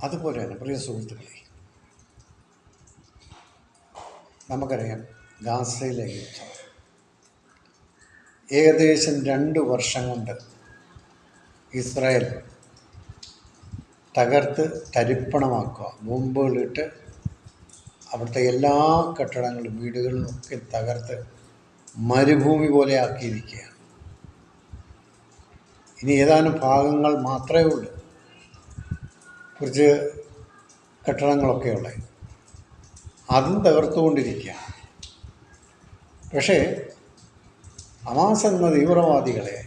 അതുപോലെ തന്നെ പ്രിയ സുഹൃത്തുക്കളെ, നമുക്കറിയാം ഗാസയിലെ യുദ്ധം ഏകദേശം 2 വർഷം കൊണ്ട് ഇസ്രായേൽ തകർത്ത് തരിപ്പണമാക്കുക, ബോംബുകളിട്ട് അവിടുത്തെ എല്ലാ കെട്ടിടങ്ങളും വീടുകളും ഒക്കെ തകർത്ത് മരുഭൂമി പോലെ ആക്കിയിരിക്കുകയാണ്. ഇനി ഏതാനും ഭാഗങ്ങൾ മാത്രമേ ഉള്ളൂ, കുറച്ച് കെട്ടിടങ്ങളൊക്കെ ഉള്ളത്, അതും തകർത്തുകൊണ്ടിരിക്കുകയാണ്. പക്ഷേ ഹമാസ് എന്ന തീവ്രവാദികളെ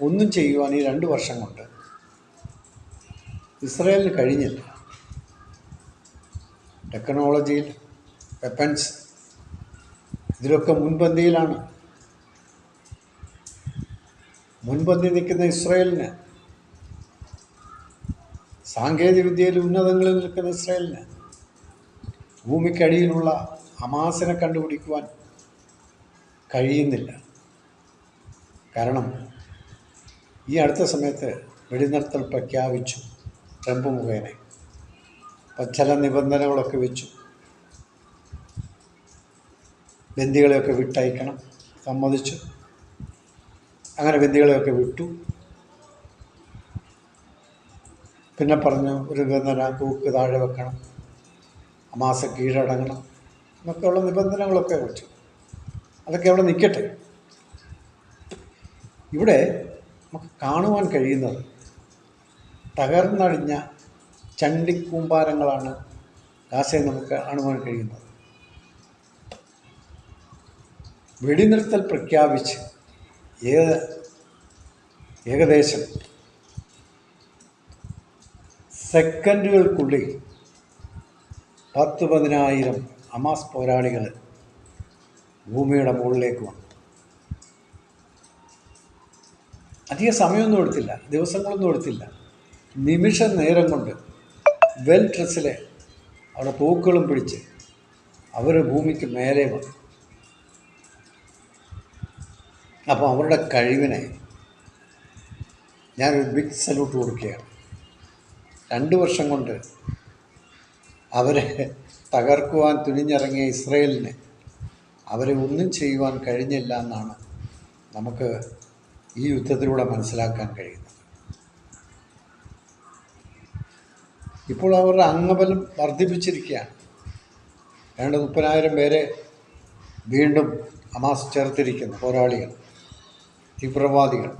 ഒന്നും ചെയ്യുവാൻ ഈ 2 വർഷം കൊണ്ട് ഇസ്രായേലിന് കഴിഞ്ഞില്ല. ടെക്നോളജിയിൽ, വെപ്പൻസ്, ഇതിലൊക്കെ മുൻപന്തിയിലാണ്. മുൻപന്തി നിൽക്കുന്ന ഇസ്രായേലിന്, സാങ്കേതികവിദ്യയിൽ ഉന്നതങ്ങളിൽ നിൽക്കുന്ന ഇസ്രായേലിന് ഭൂമിക്കടിയിലുള്ള ഹമാസിനെ കണ്ടുപിടിക്കുവാൻ കഴിയുന്നില്ല. കാരണം ഈ അടുത്ത സമയത്ത് വെടിനിർത്തൽ പ്രഖ്യാപിച്ചു ട്രംപ് മുഖേന. ചില നിബന്ധനകളൊക്കെ വെച്ചു. ബന്ദികളെയൊക്കെ വിട്ടയക്കണം, സമ്മതിച്ചു. അങ്ങനെ ബന്ദികളെയൊക്കെ വിട്ടു. പിന്നെ പറഞ്ഞു ഒരു നിബന്ധന, തൂക്ക് താഴെ വെക്കണം, ഹമാസ് കീഴടങ്ങണം എന്നൊക്കെയുള്ള നിബന്ധനകളൊക്കെ വെച്ചു. അതൊക്കെ അവിടെ നിൽക്കട്ടെ. ഇവിടെ നമുക്ക് കാണുവാൻ കഴിയുന്നത് തകർന്നടിഞ്ഞ ചണ്ടിക്കൂമ്പാരങ്ങളാണ് ഗാസയിൽ നമുക്ക് കാണുവാൻ കഴിയുന്നത്. വെടിനിർത്തൽ പ്രഖ്യാപിച്ച് ഏകദേശം സെക്കൻഡുകൾക്കുള്ളിൽ 10,000 ഹമാസ് പോരാളികൾ ഭൂമിയുടെ മുകളിലേക്ക് വന്നു. അധിക സമയമൊന്നും എടുത്തില്ല, ദിവസങ്ങളൊന്നും എടുത്തില്ല. നിമിഷ നേരം കൊണ്ട് വെൽ ഡ്രസ്സിലെ അവിടെ തോക്കുകളും പിടിച്ച് അവർ ഭൂമിക്ക് മേലെ വന്നു. അപ്പോൾ അവരുടെ കഴിവിനെ ഞാനൊരു ബിഗ് സല്യൂട്ട് കൊടുക്കുകയാണ്. 2 വർഷം കൊണ്ട് അവരെ തകർക്കുവാൻ തുനിഞ്ഞിറങ്ങിയ ഇസ്രായേലിന് അവരെ ഒന്നും ചെയ്യുവാൻ കഴിഞ്ഞില്ല എന്നാണ് നമുക്ക് ഈ യുദ്ധത്തിലൂടെ മനസ്സിലാക്കാൻ കഴിയുന്നത്. ഇപ്പോൾ അവരുടെ അംഗബലം വർദ്ധിപ്പിച്ചിരിക്കുകയാണ്. 30,000 പേരെ വീണ്ടും ഹമാസ് ചേർത്തിരിക്കുന്നു, പോരാളികൾ, തീവ്രവാദികൾ.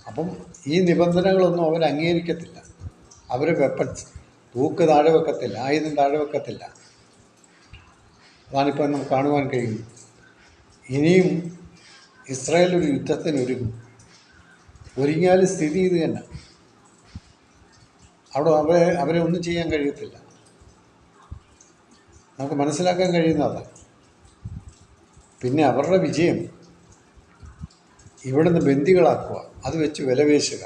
അപ്പം ഈ നിബന്ധനകളൊന്നും അവർ അംഗീകരിക്കത്തില്ല. അവർ വെപ്പൺസ്, തൂക്ക് താഴെ വെക്കത്തില്ല, ആയുധം താഴെ വെക്കത്തില്ല. അതാണിപ്പോൾ നമുക്ക് കാണുവാൻ കഴിയുന്നത്. ഇനിയും ഇസ്രായേൽ ഒരു യുദ്ധത്തിന് ഒരുങ്ങിയാലും സ്ഥിതി ഇത് തന്നെ. അവിടെ അവരെ ഒന്നും ചെയ്യാൻ കഴിയത്തില്ല. നമുക്ക് മനസ്സിലാക്കാൻ കഴിയുന്നതാണ്. പിന്നെ അവരുടെ വിജയം ഇവിടുന്ന് ബന്ദികളാക്കുക, അത് വെച്ച് വിലപേശുക,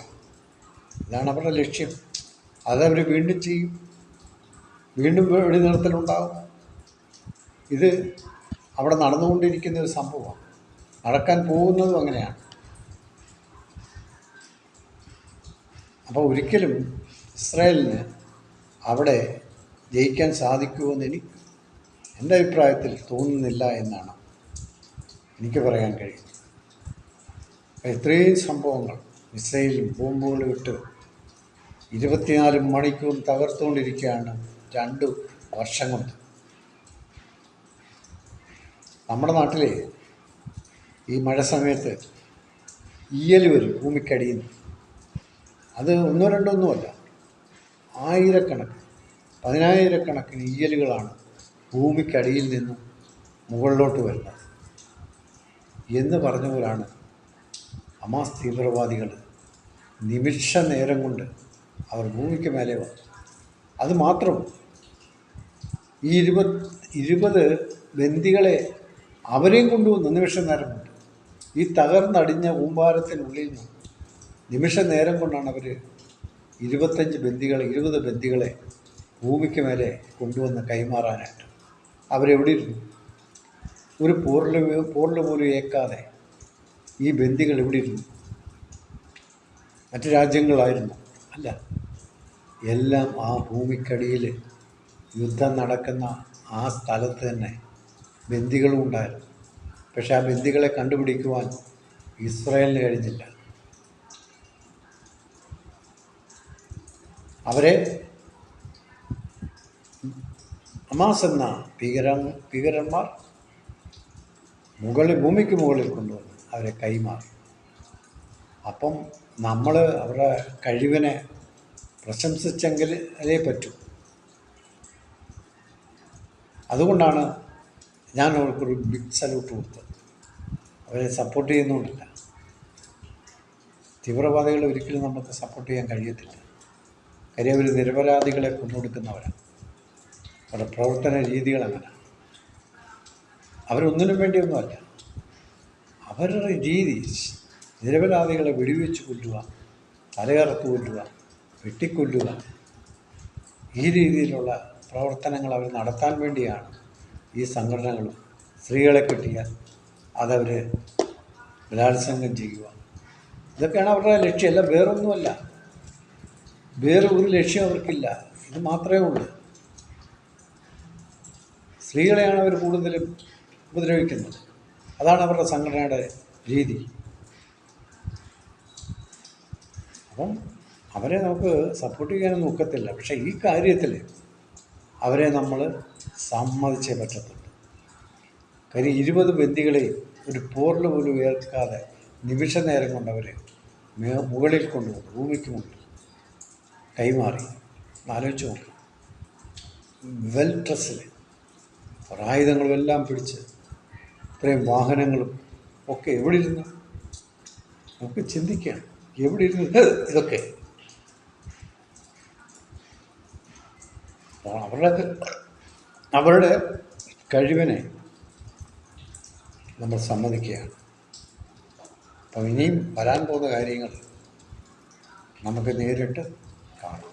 ഇതാണ് അവരുടെ ലക്ഷ്യം. അതവർ വീണ്ടും ചെയ്യും. വീണ്ടും വെടിനിർത്തലുണ്ടാകും. ഇത് അവിടെ നടന്നുകൊണ്ടിരിക്കുന്ന ഒരു സംഭവമാണ്. നടക്കാൻ പോകുന്നതും അങ്ങനെയാണ്. അപ്പോൾ ഒരിക്കലും ഇസ്രായേലിന് അവിടെ ജയിക്കാൻ സാധിക്കുമെന്ന് എൻ്റെ അഭിപ്രായത്തിൽ തോന്നുന്നില്ല എന്നാണ് എനിക്ക് പറയാൻ കഴിയുന്നത്. ഇത്രയും സംഭവങ്ങൾ മിസൈലും ബോംബുകളും ഇട്ട് 24 മണിക്കൂർ തകർത്തുകൊണ്ടിരിക്കുകയാണ് 2 വർഷം കൊണ്ട്. നമ്മുടെ നാട്ടിലെ ഈ മഴ സമയത്ത് ഈയൽ വരും ഭൂമിക്കടിയിൽ നിന്ന്. അത് 1-2 ആയിരക്കണക്കിന്, 10,000-കണക്കിന് ഈയലുകളാണ് ഭൂമിക്കടിയിൽ നിന്നും മുകളിലോട്ട് വരുന്നത് എന്ന് പറഞ്ഞവരാണ് ഹമാസ് തീവ്രവാദികൾ. നിമിഷ നേരം കൊണ്ട് അവർ ഭൂമിക്ക് മേലെ വന്നു. അത് മാത്രം, ഈ 20 ബന്ദികളെ അവരെയും കൊണ്ടുവന്നു നിമിഷ നേരം കൊണ്ട്. ഈ തകർന്നടിഞ്ഞ കൂമ്പാരത്തിനുള്ളിൽ നിന്ന് നിമിഷ നേരം കൊണ്ടാണ് അവർ 20 ബന്ദികളെ ഭൂമിക്ക് മേലെ കൊണ്ടുവന്ന് കൈമാറാനായിട്ട്. അവരെവിടെ ഇരുന്നു? ഒരു പോറിൽ പോലും ഏൽക്കാതെ ഈ ബന്ദികൾ എവിടെ ഇരുന്നു? മറ്റു രാജ്യങ്ങളായിരുന്നു. അല്ല, എല്ലാം ആ ഭൂമിക്കടിയിൽ യുദ്ധം നടക്കുന്ന ആ സ്ഥലത്ത് തന്നെ ബന്ദികളും ഉണ്ടായിരുന്നു. പക്ഷെ ആ ബന്ദികളെ കണ്ടുപിടിക്കുവാൻ ഇസ്രായേലിന് കഴിഞ്ഞില്ല. അവരെ ഹമാസ് എന്ന ഭീകരന്മാർ ഭൂമിക്ക് മുകളിൽ കൊണ്ടുവന്ന് അവരെ കൈമാറി. അപ്പം നമ്മൾ അവരുടെ കഴിവിനെ പ്രശംസിച്ചെങ്കിൽ അതേ പറ്റൂ. അതുകൊണ്ടാണ് ഞാൻ അവർക്കൊരു ബിഗ് സല്യൂട്ട് കൊടുത്തത്. അവരെ സപ്പോർട്ട് ചെയ്യുന്നുകൊണ്ടല്ല. തീവ്രവാദികളെ ഒരിക്കലും നമുക്ക് സപ്പോർട്ട് ചെയ്യാൻ കഴിയത്തില്ല. കാര്യം അവർ നിരപരാധികളെ കൊന്നൊടുക്കുന്നവരാണ്. അവരുടെ പ്രവർത്തന രീതികൾ അങ്ങനെ. അവരൊന്നിനും വേണ്ടിയൊന്നുമല്ല. അവരുടെ രീതി നിരപരാധികളെ വെടിവെച്ച് കൊല്ലുക, തലകറത്ത് കൊല്ലുക, വെട്ടിക്കൊല്ലുക, ഈ രീതിയിലുള്ള പ്രവർത്തനങ്ങൾ അവർ നടത്താൻ വേണ്ടിയാണ് ഈ സംഘടനകളും. സ്ത്രീകളെ കിട്ടിയാൽ അതവർ ബലാത്സംഗം ചെയ്യുക, ഇതൊക്കെയാണ് അവരുടെ ലക്ഷ്യം. അല്ല, വേറൊന്നുമല്ല. വേറെ ഒരു ലക്ഷ്യം അവർക്കില്ല. ഇത് മാത്രമേ ഉള്ളൂ. സ്ത്രീകളെയാണ് അവർ കൂടുതലും ഉപദ്രവിക്കുന്നത്. അതാണ് അവരുടെ സംഘടനയുടെ രീതി. അപ്പം അവരെ നമുക്ക് സപ്പോർട്ട് ചെയ്യാനൊന്നും ഒക്കത്തില്ല. പക്ഷേ ഈ കാര്യത്തിൽ അവരെ നമ്മൾ സമ്മതിച്ചേ പറ്റത്തുള്ളൂ. കാര്യം 20 ബന്ദികളെയും ഒരു പോറിൽ പോലും ഏൽക്കാതെ നിമിഷ നേരം കൊണ്ട് അവരെ മുകളിൽ കൊണ്ടുവന്നു, ഭൂമിക്ക് മുകളിൽ കൈമാറി. ആലോചിച്ച് നോക്കി. വെൽ ഡ്രസ്സിൽ ആയുധങ്ങളും എല്ലാം പിടിച്ച്, ഇത്രയും വാഹനങ്ങളും ഒക്കെ എവിടെ ഇരുന്ന് നമുക്ക് ചിന്തിക്കാം. എവിടെ ഇരുന്ന് ഇതൊക്കെ അവരുടെ കഴിവിനെ നമ്മൾ സമ്മതിക്കുകയാണ്. അപ്പം ഇനിയും വരാൻ പോകുന്ന കാര്യങ്ങൾ നമുക്ക് നേരിട്ട് കാണാം.